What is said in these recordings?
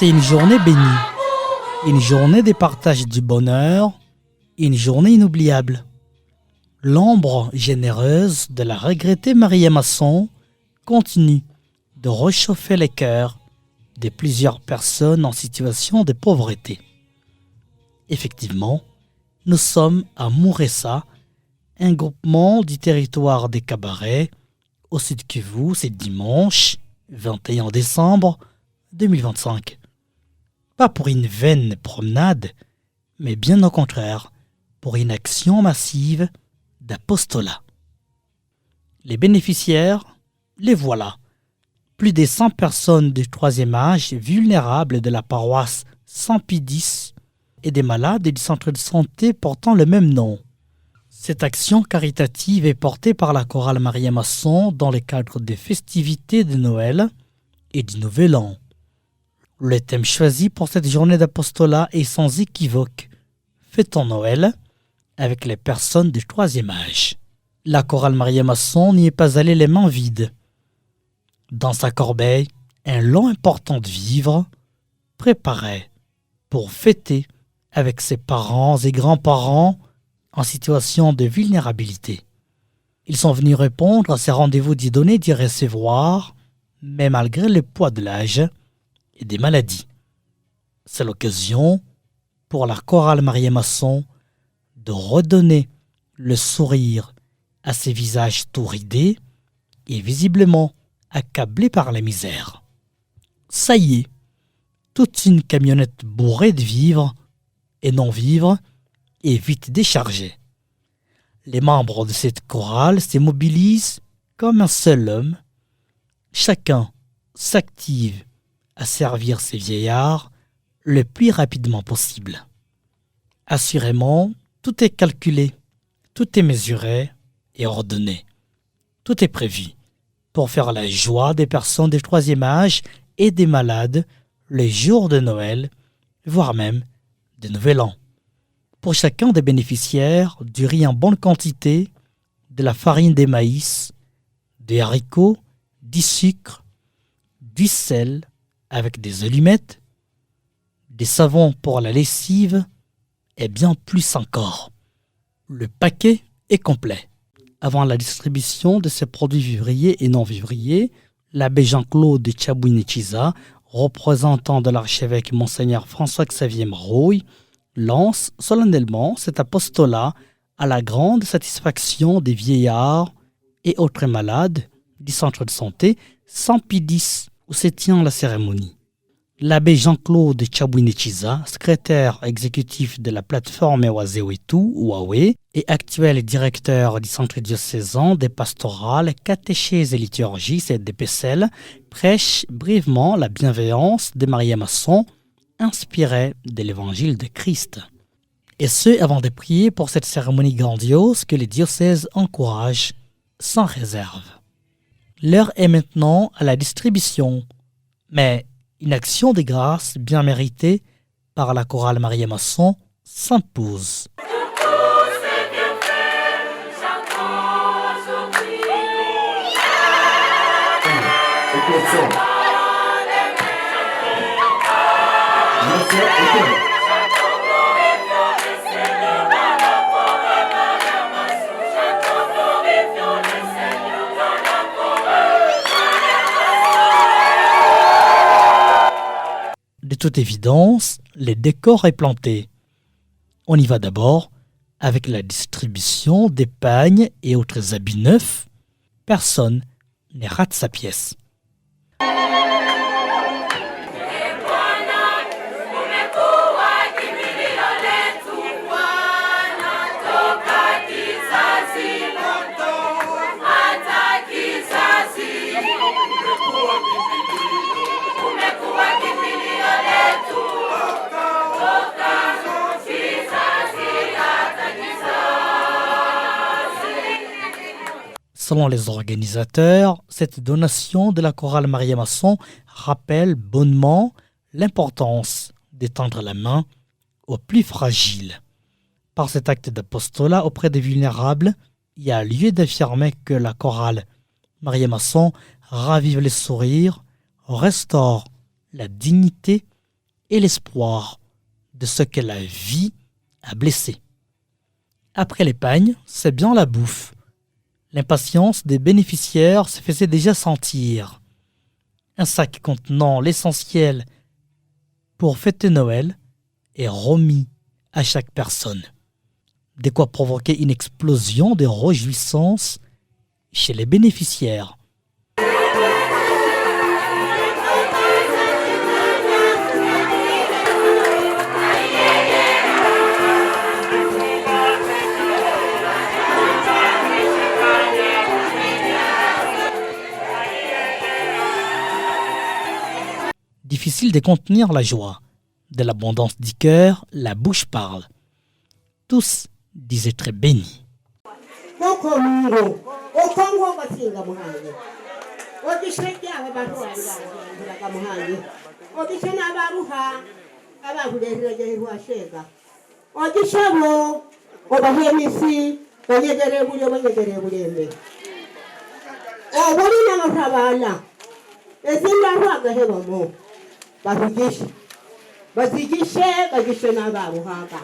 C'est une journée bénie, une journée de partage du bonheur, une journée inoubliable. L'ombre généreuse de la regrettée Maria Masson continue de réchauffer les cœurs de plusieurs personnes en situation de pauvreté. Effectivement, nous sommes à Mouressa, un groupement du territoire des Cabarets, au sud de Kivu, c'est dimanche 21 décembre 2025. Pas pour une vaine promenade, mais bien au contraire, pour une action massive d'apostolat. Les bénéficiaires, les voilà. Plus de 100 personnes du troisième âge vulnérables de la paroisse Saint-Pie-X et des malades du centre de santé portant le même nom. Cette action caritative est portée par la chorale Maria Masson dans le cadre des festivités de Noël et du Nouvel An. Le thème choisi pour cette journée d'apostolat est sans équivoque « Fêtons Noël » avec les personnes du troisième âge. La chorale Maria Masson n'y est pas allée les mains vides. Dans sa corbeille, un lot important de vivres préparé pour fêter avec ses parents et grands-parents en situation de vulnérabilité. Ils sont venus répondre à ces rendez-vous d'y donner, d'y recevoir, mais malgré le poids de l'âge et des maladies. C'est l'occasion pour la chorale Maria Masson de redonner le sourire à ces visages tout ridés et visiblement accablés par la misère. Ça y est, toute une camionnette bourrée de vivres et non-vivres est vite déchargée. Les membres de cette chorale se mobilisent comme un seul homme. Chacun s'active à servir ces vieillards le plus rapidement possible. Assurément, tout est calculé, tout est mesuré et ordonné. Tout est prévu pour faire la joie des personnes du troisième âge et des malades les jours de Noël, voire même de Nouvel An. Pour chacun des bénéficiaires, du riz en bonne quantité, de la farine de maïs, des haricots, du sucre, du sel avec des allumettes, des savons pour la lessive et bien plus encore. Le paquet est complet. Avant la distribution de ces produits vivriers et non vivriers, l'abbé Jean-Claude Tchabouinechiza, représentant de l'archevêque Monseigneur François-Xavier Marouille, lance solennellement cet apostolat à la grande satisfaction des vieillards et autres malades du centre de santé Saint-Pie-X où se tient la cérémonie. L'abbé Jean-Claude Tchabouinechiza, secrétaire exécutif de la plateforme Ewazewetu, Huawei, et actuel directeur du centre diocésain des pastorales, catéchèses et liturgies, CDPCL, prêche brièvement la bienveillance de Maria Masson, inspirée de l'évangile de Christ. Et ce, avant de prier pour cette cérémonie grandiose que les diocèses encouragent sans réserve. L'heure est maintenant à la distribution, mais une action de grâce bien méritée par la chorale Maria Masson s'impose. De toute évidence, le décor est planté. On y va d'abord avec la distribution des pagnes et autres habits neufs. Personne ne rate sa pièce. Selon les organisateurs, cette donation de la chorale Maria Masson rappelle bonnement l'importance d'étendre la main aux plus fragiles. Par cet acte d'apostolat auprès des vulnérables, il y a lieu d'affirmer que la chorale Maria Masson ravive les sourires, restaure la dignité et l'espoir de ce que la vie a blessé. Après l'épargne, c'est bien la bouffe. L'impatience des bénéficiaires se faisait déjà sentir. Un sac contenant l'essentiel pour fêter Noël est remis à chaque personne. De quoi provoquer une explosion de réjouissance chez les bénéficiaires. Difficile de contenir la joie. De l'abondance du cœur, la bouche parle. Tous disaient très bénis. bazigishe n'abaruhanga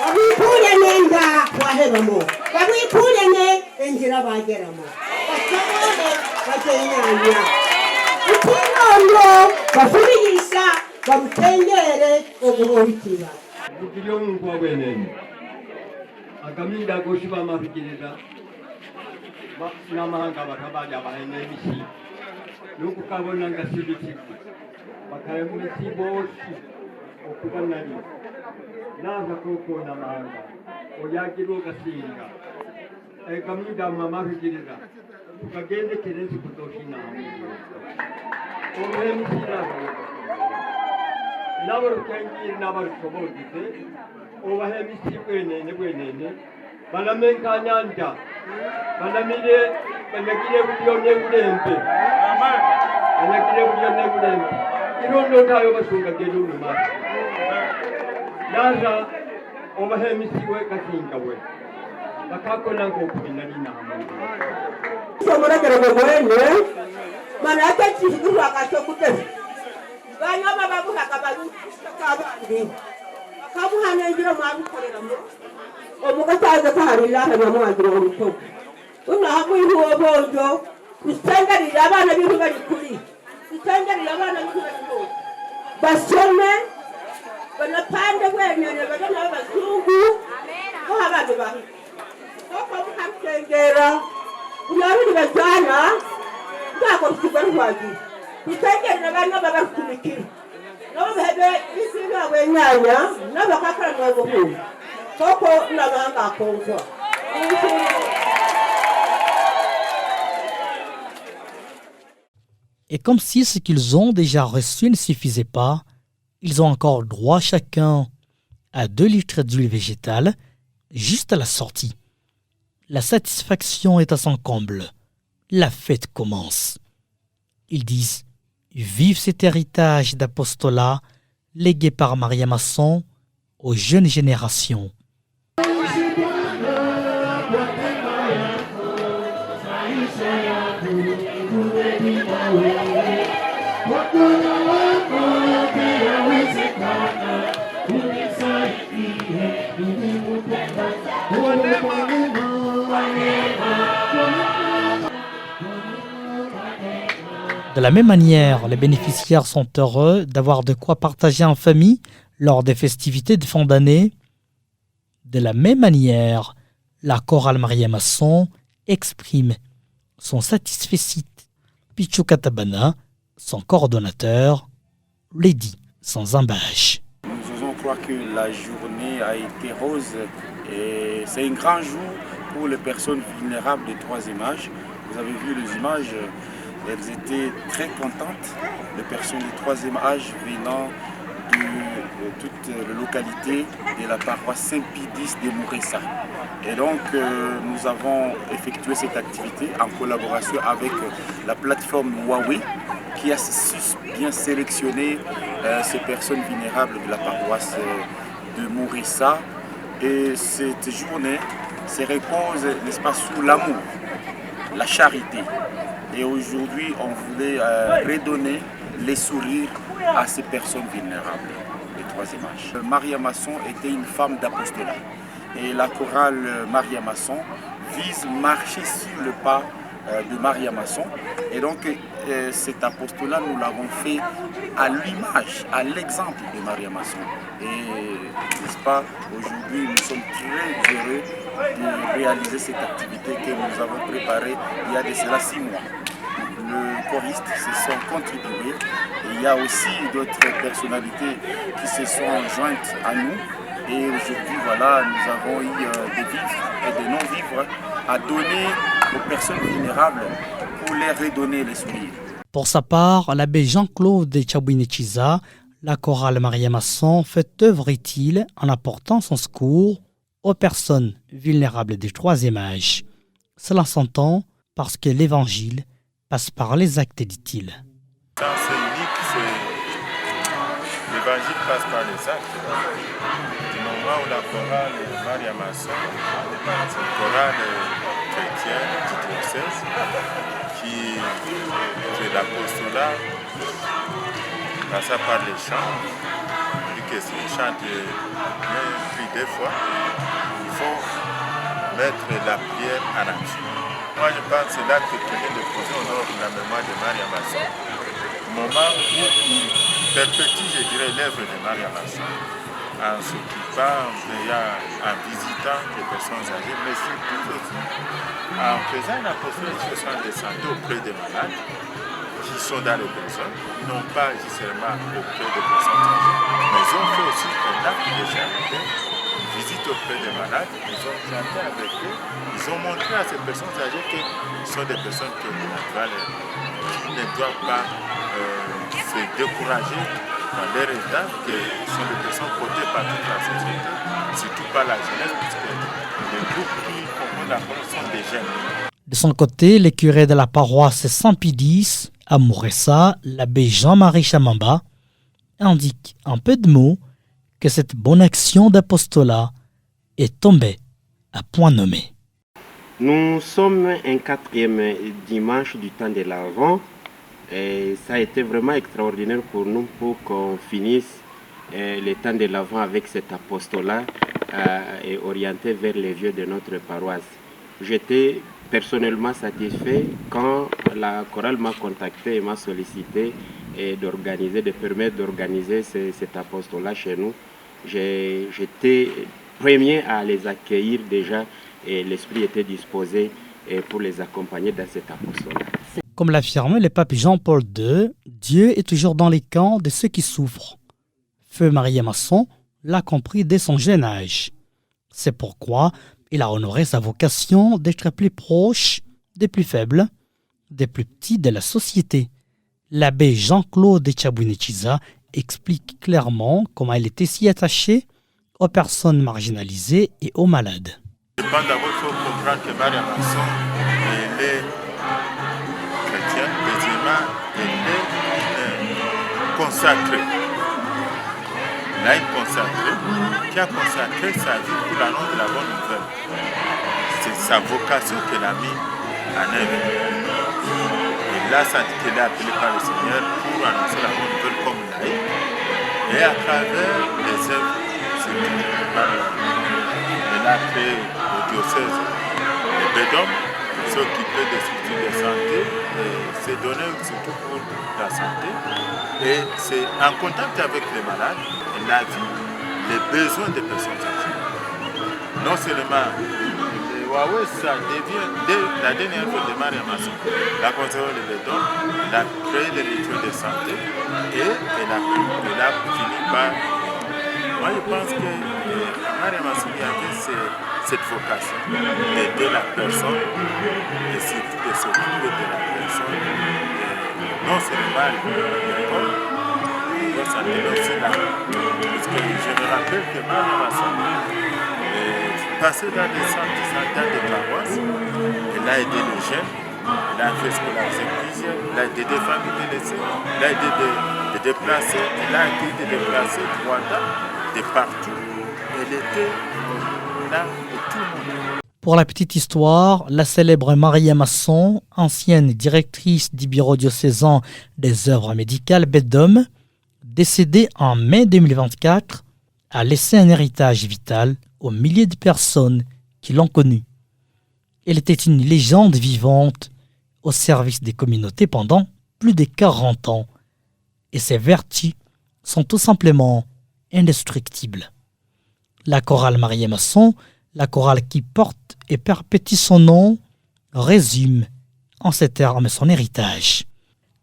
babikure nenda wahebamo babikure ne injira bageramo basobole bakenyanya ikinondo bafurisha bamutengere obuhorikira bukiriyo muntu wabwenene akaminda goshiba mabikirira n'amahanga bakabaja bahene emisi n'okukabona nga sibitiku bakayemesi bosi okuba nali naza kokoona amahanga oyagirwa okasinga kaminda mamabikirira tukagendekera ensiku zoshinamu olw'emisi n'abarukenjiri n'abarusobogize obaha emisi bwenene balamenkanyanja balamire banyagire bulyo n'ebulembe irondo tayo basunga gendo numasi naza obaha emisi we kasinga we bakakola nk'okubina linamu somulegere mwene mana atakizigirwa akasokutesi banywa bababuhaga balukabandi bakamuhana enjiro mwabikoleramu omugasaza kahariraha nyamwagira omutogo unahamwihu obojo kusengerera abana bihu bali kuli kusengerera abana bihu bali kuli basome banapande bwenyene bagana abazungu ko abantu bahi koko mukamsengera unyarudi bajana ngako kusigarwaji kusengerera abana babakumikira nabo behebe isina wenyanya nabakakara mwagohu koko nabanga akonzwa Et comme si ce qu'ils ont déjà reçu ne suffisait pas, ils ont encore droit chacun à 2 litres d'huile végétale juste à la sortie. La satisfaction est à son comble. La fête commence. Ils disent « Vive cet héritage d'apostolat légué par Maria Masson aux jeunes générations ». De la même manière, les bénéficiaires sont heureux d'avoir de quoi partager en famille lors des festivités de fin d'année. De la même manière, la chorale Maria Masson exprime son satisfecit. Pichu Katabana, son coordonnateur, le dit sans embâche. Nous osons croire que la journée a été rose et c'est un grand jour pour les personnes vulnérables des 3e âge. Vous avez vu les images, elles étaient très contentes, les personnes du 3e âge venant de toutes les localités de la paroisse Saint-Pidis de Mouressa. Et donc nous avons effectué cette activité en collaboration avec la plateforme Huawei qui a bien sélectionné ces personnes vulnérables de la paroisse de Mouressa. Et cette journée se repose, n'est-ce pas, sous l'amour. la charité. Et aujourd'hui, on voulait redonner les sourires à ces personnes vulnérables de troisième âge. Maria Masson était une femme d'apostolat. Et la chorale Maria Masson vise marcher sur le pas de Maria Masson. Et donc cet apostolat, nous l'avons fait à l'image, à l'exemple de Maria Masson. Et n'est-ce pas, aujourd'hui nous sommes très heureux de réaliser cette activité que nous avons préparée il y a de cela 6 mois. Les choristes se sont contribués et il y a aussi d'autres personnalités qui se sont jointes à nous. Et aujourd'hui, voilà, nous avons eu des vivres et des non-vivres à donner aux personnes vulnérables pour leur redonner les sourires. Pour sa part, l'abbé Jean-Claude Tchabouinechiza, la chorale Maria Masson fait œuvre utile en apportant son secours aux personnes vulnérables du troisième âge. Cela s'entend parce que l'évangile passe par les actes, dit-il. C'est unique, l'évangile passe par les actes. Du moment où la chorale Maria Masson, c'est une chorale chrétienne du diocèse qui fait l'apostolat, passa par les chants, vu que c'est une chante bien pris des fois, il faut mettre la prière en action. Moi je pense que c'est l'acte qui vient de poser au nom de la mémoire de Maria Masson, au moment où il perpétue, je dirais, l'œuvre de Maria Masson, en s'occupant, en visitant les personnes âgées, mais surtout aussi en faisant la posture de santé auprès des malades qui sont dans les personnes, non pas seulement auprès des personnes âgées, mais ils ont fait aussi un acte de charité, visite auprès des malades, ils ont chanté avec eux, ils ont montré à ces personnes âgées que ce sont des personnes qui ne doivent pas se décourager dans leur état, que ce sont des personnes portées par toute la société, surtout par la jeunesse, puisque les groupes qui composent la chorale sont des jeunes. De son côté, le curé de la paroisse Saint-Pie-X à Mouressa, l'abbé Jean-Marie Chamamba, indique en peu de mots que cette bonne action d'apostolat est tombée à point nommé. Nous sommes un 4e dimanche du temps de l'Avent et ça a été vraiment extraordinaire pour nous pour qu'on finisse le temps de l'Avent avec cet apostolat et orienté vers les vieux de notre paroisse. J'étais personnellement satisfait quand la chorale m'a contacté et m'a sollicité de permettre d'organiser cet apostolat chez nous. J'étais premier à les accueillir déjà et l'esprit était disposé pour les accompagner dans cet apostolat. Comme l'affirmait le pape Jean-Paul II, Dieu est toujours dans les camps de ceux qui souffrent. Feu Maria Masson l'a compris dès son jeune âge. C'est pourquoi il a honoré sa vocation d'être plus proche des plus faibles, des plus petits de la société. L'abbé Jean-Claude Tchabouinechiza explique clairement comment il était si attaché aux personnes marginalisées et aux malades. D'abord, il faut comprendre que Maria Masson, elle est chrétienne, deuxièmement, elle est consacrée. Elle a une consacrée qui a consacré sa vie pour l'annonce de la bonne nouvelle. C'est sa vocation qu'elle a mis en œuvre. Et là, ça dit qu'elle est appelée par le Seigneur pour annoncer la bonne nouvelle comme laïque. Et à travers les œuvres, elle a créé le diocèse de Bédom, s'occuper des structures de santé, et s'est donné surtout pour la santé. Et c'est en contact avec les malades, elle a vu les besoins des personnes âgées. Non seulement Huawei, ça devient, dès la dernière fois de Maria Masson, la conseillère de Bédom, elle a créé les rituels de santé et elle a fini par... Moi, je pense que Maria Masson avait cette vocation d'aider la personne et surtout de s'occuper de la personne. Non seulement l'école, mais aussi là. Parce que je me rappelle que Maria Masson passait dans des centres, dans des paroisses, elle a aidé les jeunes, elle a fait scolariser plusieurs, elle a aidé des familles délaissées, elle a aidé des déplacés, elle a aidé des déplacés de Rwanda, de partout. Elle était là de tout le monde. Pour la petite histoire, la célèbre Maria Masson, ancienne directrice du bureau diocésain des œuvres médicales Bedom, décédée en mai 2024, a laissé un héritage vital aux milliers de personnes qui l'ont connue. Elle était une légende vivante au service des communautés pendant plus de 40 ans et ses vertus sont tout simplement indestructibles. La chorale Maria Masson, la chorale qui porte et perpétue son nom, résume en ces termes son héritage.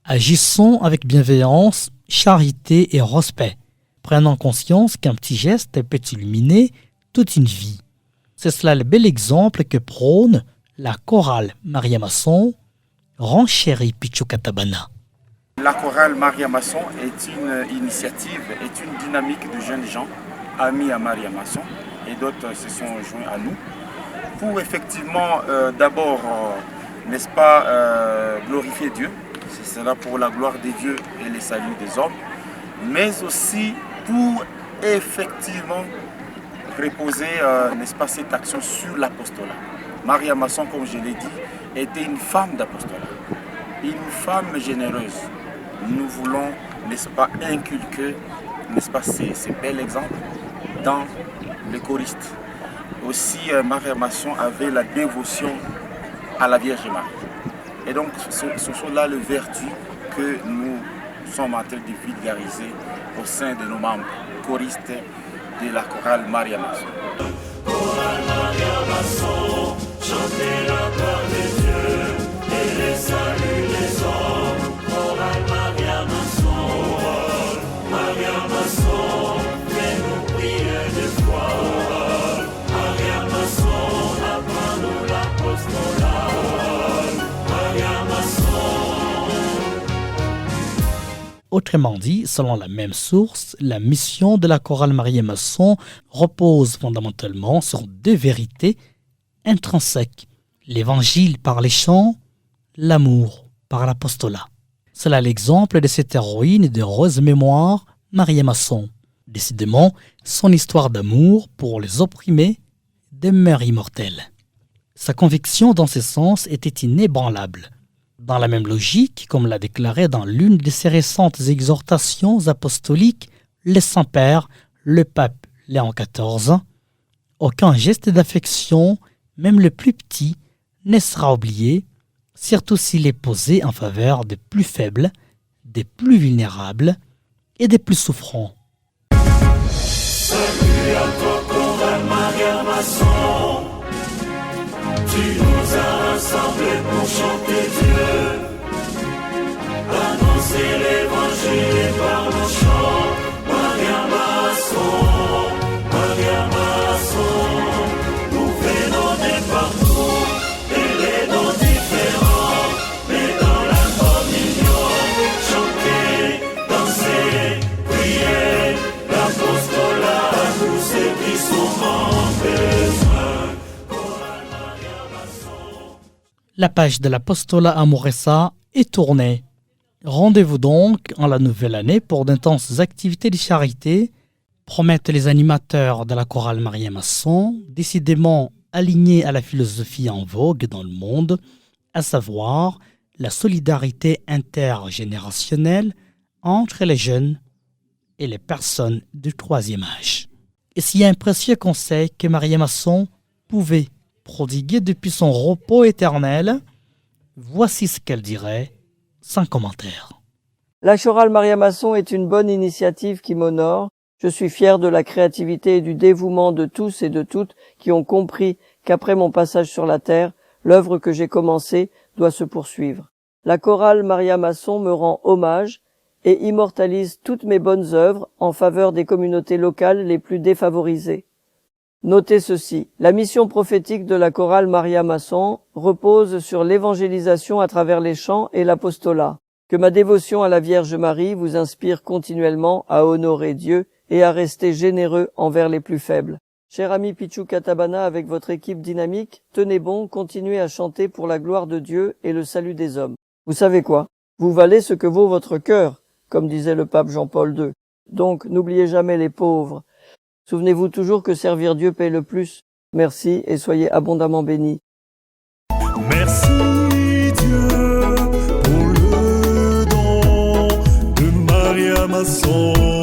Agissons avec bienveillance, charité et respect, prenant conscience qu'un petit geste peut illuminer toute une vie. C'est cela le bel exemple que prône la chorale Maria Masson, renchérit Pichu Katabana. La chorale Maria Masson est une initiative, est une dynamique de jeunes gens amis à Maria Masson et d'autres se sont joints à nous pour effectivement d'abord, n'est-ce pas, glorifier Dieu, c'est cela pour la gloire des dieux et le salut des hommes, mais aussi pour effectivement reposer, n'est-ce pas, cette action sur l'apostolat. Maria Masson, comme je l'ai dit, était une femme d'apostolat, une femme généreuse. Nous voulons, n'est-ce pas, inculquer, n'est-ce pas, ces bels exemples dans les choristes. Aussi, Maria Masson avait la dévotion à la Vierge Marie. Et donc, ce sont là les vertus que nous sommes en train de vulgariser au sein de nos membres choristes de la chorale Maria Masson. Chorale Maria Masson, chantez la gloire des dieux et les saluts des hommes. Chorale Maria Masson, Maria Masson, fais-nous prier de foi. Maria Masson, apprends-nous l'apostolat. Maria Masson. Autrement dit, selon la même source, la mission de la chorale Maria Masson repose fondamentalement sur deux vérités intrinsèques, l'évangile par les chants, l'amour par l'apostolat. C'est là l'exemple de cette héroïne de rose mémoire, Maria Masson. Décidément, son histoire d'amour pour les opprimés demeure immortelle. Sa conviction dans ce sens était inébranlable. Dans la même logique, comme l'a déclaré dans l'une de ses récentes exhortations apostoliques, le Saint-Père, le pape Léon XIV, aucun geste d'affection, même le plus petit, ne sera oublié, surtout s'il est posé en faveur des plus faibles, des plus vulnérables et des plus souffrants. Salut à toi, chorale Maria Masson. Tu nous as rassemblés pour chanter Dieu, annoncer l'évangile par nos chants. Maria Masson, Maria Masson, nous venons de partout et les dons différents, mais dans la communion, chanter, danser, prier, l'apostolat à tous ceux qui sont en besoin. La page de l'apostolat Amoressa est tournée. Rendez-vous donc en la nouvelle année pour d'intenses activités de charité, promettent les animateurs de la chorale Maria Masson, décidément alignés à la philosophie en vogue dans le monde, à savoir la solidarité intergénérationnelle entre les jeunes et les personnes du troisième âge. Et s'il y a un précieux conseil que Maria Masson pouvait prodigué depuis son repos éternel, voici ce qu'elle dirait, sans commentaire. La chorale Maria Masson est une bonne initiative qui m'honore. Je suis fier de la créativité et du dévouement de tous et de toutes qui ont compris qu'après mon passage sur la terre, l'œuvre que j'ai commencée doit se poursuivre. La chorale Maria Masson me rend hommage et immortalise toutes mes bonnes œuvres en faveur des communautés locales les plus défavorisées. Notez ceci, la mission prophétique de la chorale Maria Masson repose sur l'évangélisation à travers les chants et l'apostolat. Que ma dévotion à la Vierge Marie vous inspire continuellement à honorer Dieu et à rester généreux envers les plus faibles. Cher ami Pichu Katabana, avec votre équipe dynamique, tenez bon, continuez à chanter pour la gloire de Dieu et le salut des hommes. Vous savez quoi? Vous valez ce que vaut votre cœur, comme disait le pape Jean-Paul II. Donc, n'oubliez jamais les pauvres. Souvenez-vous toujours que servir Dieu paie le plus. Merci et soyez abondamment bénis. Merci Dieu pour le don de Maria Masson.